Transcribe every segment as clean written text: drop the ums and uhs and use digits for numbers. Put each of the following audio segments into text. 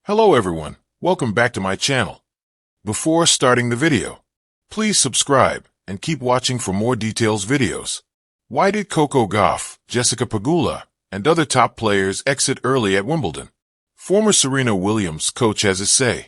Hello everyone, welcome back to my channel. Before starting the video, please subscribe and keep watching for more details videos. Why did Coco Gauff, Jessica Pegula, and other top players exit early at Wimbledon? Former Serena Williams coach has his say.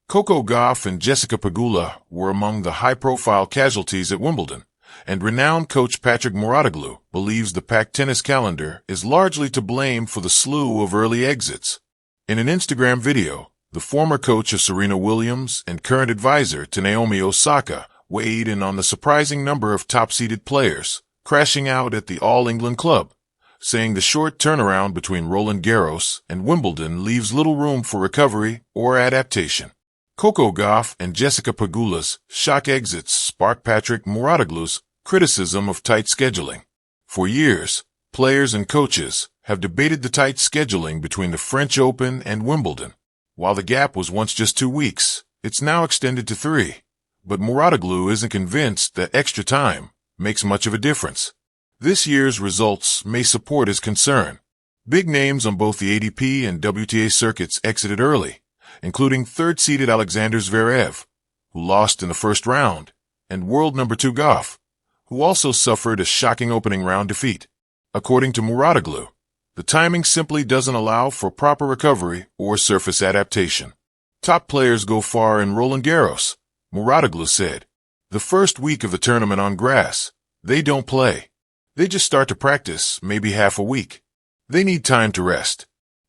Coco Gauff and Jessica Pegula were among the high-profile casualties at Wimbledon, and renowned coach Mouratoglou believes the packed tennis calendar is largely to blame for the slew of early exits. In an Instagram video, the former coach of Serena Williams and current advisor to Naomi Osaka weighed in on the surprising number of top-seeded players crashing out at the All-England club, saying the short turnaround between Roland Garros and Wimbledon leaves little room for recovery or adaptation. Coco Gauff and Jessica Pegula's shock exits sparked Mouratoglou's criticism of tight scheduling. For years, players and coaches have debated the tight scheduling between the French Open and Wimbledon. While the gap was once just 2 weeks, it's now extended to 3. But Mouratoglou isn't convinced that extra time makes much of a difference. This year's results may support his concern. Big names on both the ATP and WTA circuits exited early, including third-seeded Alexander Zverev, who lost in the first round, and world number 2 Gauff, who also suffered a shocking opening round defeat. According to Mouratoglou, the timing simply doesn't allow for proper recovery or surface adaptation. Top players go far in Roland Garros, Mouratoglou said. The first week of the tournament on grass, they don't play. They just start to practice maybe half a week. They need time to rest.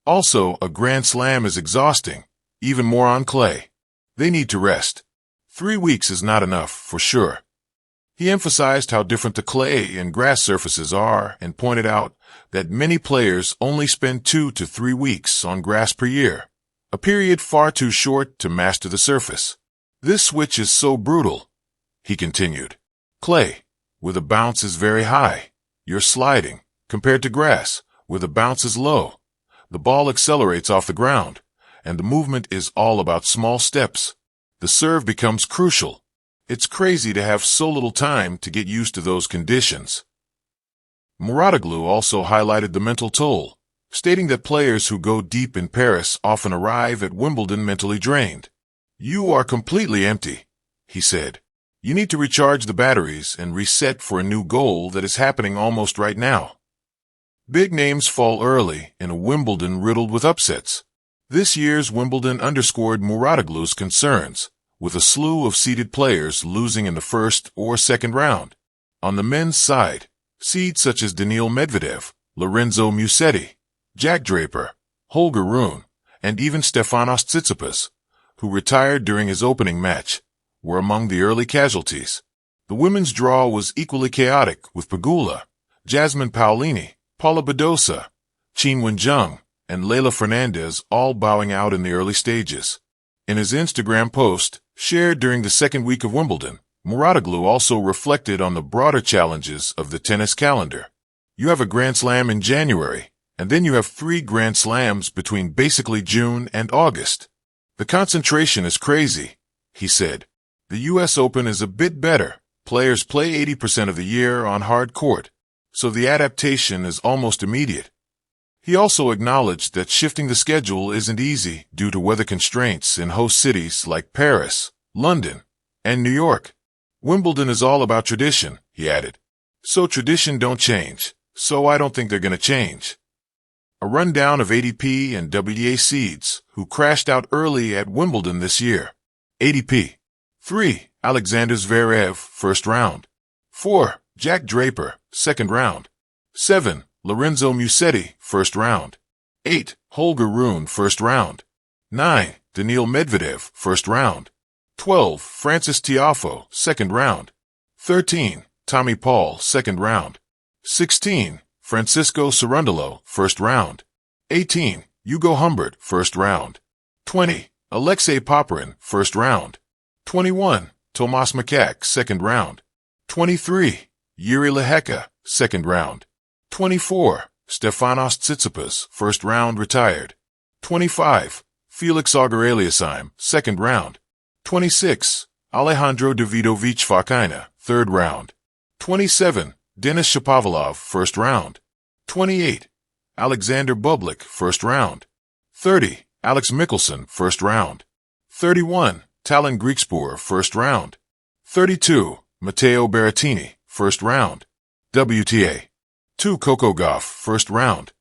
Also, a Grand Slam is exhausting, even more on clay. They need to rest. 3 weeks is not enough, for sure. He emphasized how different the clay and grass surfaces are and pointed out that many players only spend 2 to 3 weeks on grass per year, a period far too short to master the surface. This switch is so brutal, he continued. Clay, where the bounce is very high, you're sliding, compared to grass, where the bounce is low. The ball accelerates off the ground, and the movement is all about small steps. The serve becomes crucial. It's crazy to have so little time to get used to those conditions. Mouratoglou also highlighted the mental toll, stating that players who go deep in Paris often arrive at Wimbledon mentally drained. You are completely empty, he said. You need to recharge the batteries and reset for a new goal that is happening almost right now. Big names fall early in a Wimbledon riddled with upsets. This year's Wimbledon underscored Mouratoglou's concerns, with a slew of seeded players losing in the first or second round. On the men's side, seeds such as Daniil Medvedev, Lorenzo Musetti, Jack Draper, Holger Rune, and even Stefanos Tsitsipas, who retired during his opening match, were among the early casualties. The women's draw was equally chaotic, with Pegula, Jasmine Paolini, Paula Badosa, Qin Wenjung, and Leylah Fernandez all bowing out in the early stages. In his Instagram post, shared during the second week of Wimbledon, Mouratoglou also reflected on the broader challenges of the tennis calendar. You have a Grand Slam in January, and then you have 3 Grand Slams between basically June and August. The concentration is crazy, he said. The US Open is a bit better. Players play 80% of the year on hard court, so the adaptation is almost immediate. He also acknowledged that shifting the schedule isn't easy due to weather constraints in host cities like Paris, London, and New York. Wimbledon is all about tradition, he added. So tradition don't change, so I don't think they're going to change. A rundown of ATP and WTA seeds who crashed out early at Wimbledon this year. ATP. 3. Alexander Zverev, first round. 4. Jack Draper, second round. 7. Lorenzo Musetti, first round. 8. Holger Rune, first round. 9. Daniil Medvedev, first round. 12. Frances Tiafoe, second round. 13. Tommy Paul, second round. 16. Francisco Cerundolo, first round. 18. Hugo Humbert, first round. 20. Alexei Popyrin, first round. 21. Tomas Makak, second round. 23. Jiri Lehecka, second round. 24. Stefanos Tsitsipas, first round, retired. 25. Felix Auger-Aliassime, second round. 26. Alejandro Davidovich Fokina, third round. 27. Denis Shapovalov, first round. 28. Alexander Bublik, first round. 30. Alex Michelsen, first round. 31. Talon Griekspoor, first round. 32. Matteo Berrettini, first round. WTA. 2. Coco Gauff, first round.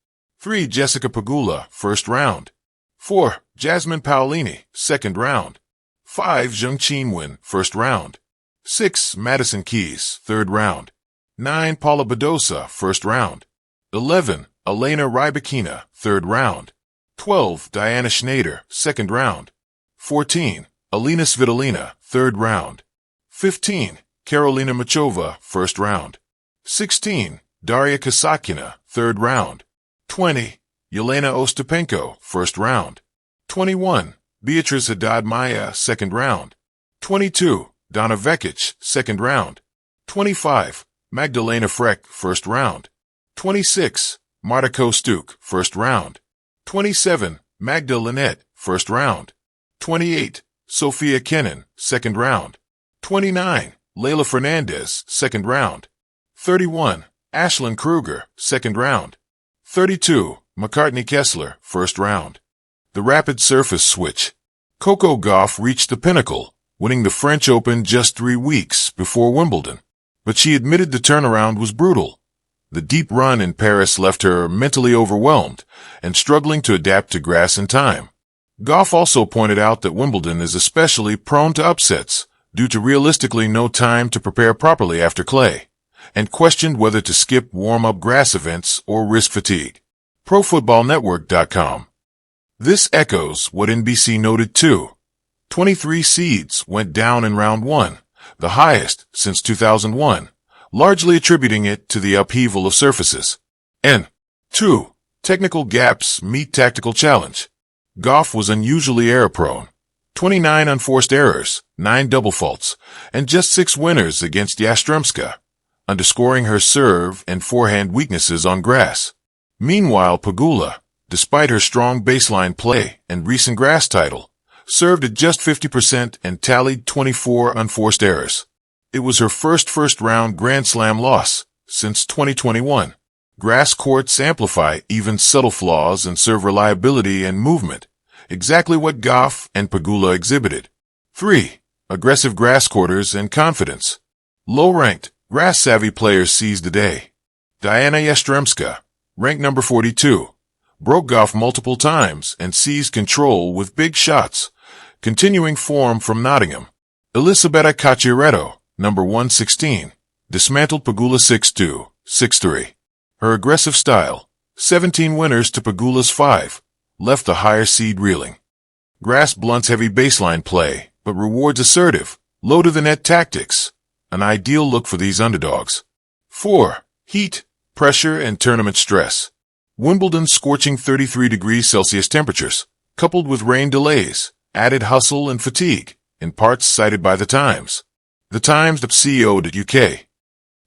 3. Jessica Pegula, first round. 4. Jasmine Paolini, second round. 5. Zheng Qinwen, first round. 6. Madison Keys, third round. 9. Paula Badosa, first round. 11. Elena Rybakina, third round. 12. Diana Schneider, second round. 14. Alina Svitolina, third round. 15. Karolina Machova, first round. 16. Daria Kasatkina, third round. 20. Yelena Ostapenko, first round. 21. Beatriz Haddad Maia, second round. 22. Donna Vekic, second round. 25. Magdalena Freck, first round. 26. Marta Kostyuk, first round. 27. Magda Linette, first round. 28. Sophia Kenin, second round. 29. Leylah Fernandez, second round. 31. Ashlyn Kruger, second round. 32. McCartney Kessler, first round. The rapid surface switch. Coco Gauff reached the pinnacle, winning the French Open just 3 weeks before Wimbledon. But she admitted the turnaround was brutal. The deep run in Paris left her mentally overwhelmed and struggling to adapt to grass and time. Gauff also pointed out that Wimbledon is especially prone to upsets due to realistically no time to prepare properly after clay, and questioned whether to skip warm-up grass events or risk fatigue. ProFootballNetwork.com. This echoes what NBC noted too. 23 seeds went down in round 1, the highest since 2001, largely attributing it to the upheaval of surfaces. N. 2. Technical gaps meet tactical challenge. Gauff was unusually error-prone. 29 unforced errors, 9 double faults, and just 6 winners against Yastremska, underscoring her serve and forehand weaknesses on grass. Meanwhile, Pegula, despite her strong baseline play and recent grass title, served at just 50% and tallied 24 unforced errors. It was her first-round Grand Slam loss since 2021. Grass courts amplify even subtle flaws in serve reliability and movement, exactly what Gauff and Pegula exhibited. 3. Aggressive grass quarters and confidence. Low-ranked, grass-savvy players seized the day. Diana Yastremska, ranked number 42, broke Gauff multiple times and seized control with big shots, continuing form from Nottingham. Elisabetta Cacciaretto, number 116, dismantled Pegula 6-2, 6-3. Her aggressive style, 17 winners to Pegula's 5, left the higher seed reeling. Grass blunts heavy baseline play, but rewards assertive, low-to-the-net tactics, an ideal look for these underdogs. 4. Heat, pressure, and tournament stress. Wimbledon's scorching 33 degrees Celsius temperatures, coupled with rain delays, added hustle and fatigue, in parts cited by The Times. The Times CEO.UK.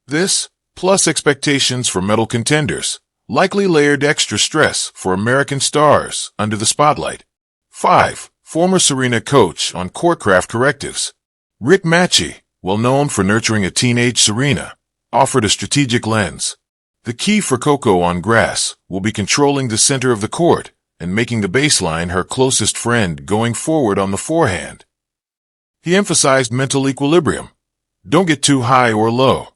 This, plus expectations for medal contenders, likely layered extra stress for American stars under the spotlight. 5. Former Serena coach on courtcraft correctives. Rick Matchey, well known for nurturing a teenage Serena, offered a strategic lens. The key for Coco on grass will be controlling the center of the court and making the baseline her closest friend going forward on the forehand. He emphasized mental equilibrium. Don't get too high or low.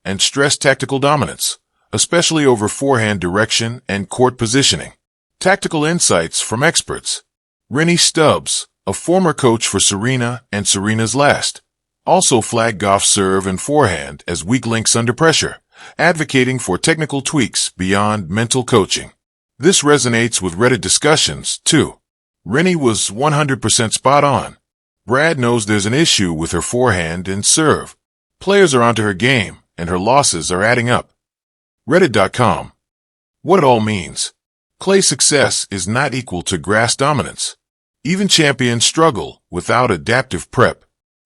And stress tactical dominance, especially over forehand direction and court positioning. Tactical insights from experts. Rennie Stubbs, a former coach for Serena and Serena's last, also flagged Gauff's serve and forehand as weak links under pressure, advocating for technical tweaks beyond mental coaching. This resonates with Reddit discussions, too. Rennie was 100% spot on. Brad knows there's an issue with her forehand and serve. Players are onto her game, and her losses are adding up. Reddit.com. What it all means. Clay success is not equal to grass dominance. Even champions struggle without adaptive prep.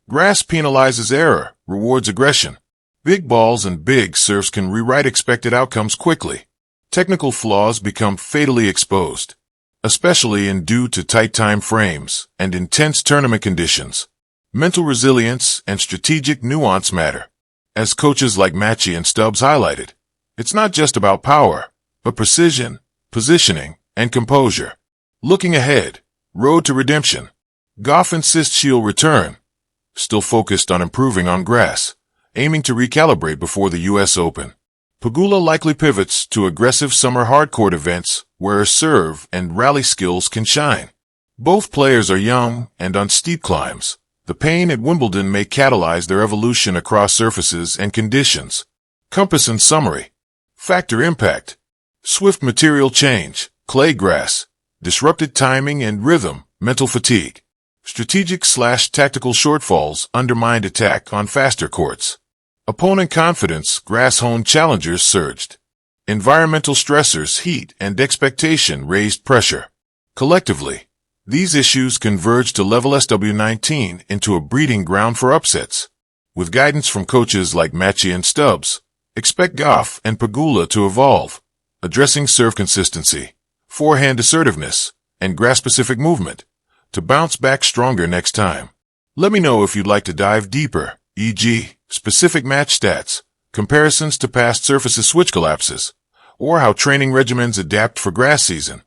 Grass penalizes error, rewards aggression. Big balls and big serves can rewrite expected outcomes quickly. Technical flaws become fatally exposed, especially in due to tight time frames and intense tournament conditions. Mental resilience and strategic nuance matter. As coaches like Matchey and Stubbs highlighted, it's not just about power, but precision, positioning, and composure. Looking ahead, Road to redemption. Gauff insists she'll return, still focused on improving on grass, aiming to recalibrate before the U.S. Open. Pegula likely pivots to aggressive summer hardcourt events where her serve and rally skills can shine. Both players are young and on steep climbs. The pain at Wimbledon may catalyze their evolution across surfaces and conditions. Compass and summary. Factor impact. Swift material change, clay grass, disrupted timing and rhythm, mental fatigue. Strategic/tactical shortfalls, undermined attack on faster courts. Opponent confidence, grass-honed challengers surged. Environmental stressors, heat and expectation raised pressure. Collectively, these issues converge to level SW19 into a breeding ground for upsets. With guidance from coaches like Matchie and Stubbs, expect Gauff and Pegula to evolve, addressing serve consistency, forehand assertiveness, and grass-specific movement, to bounce back stronger next time. Let me know if you'd like to dive deeper, e.g., specific match stats, comparisons to past surfaces switch collapses, or how training regimens adapt for grass season.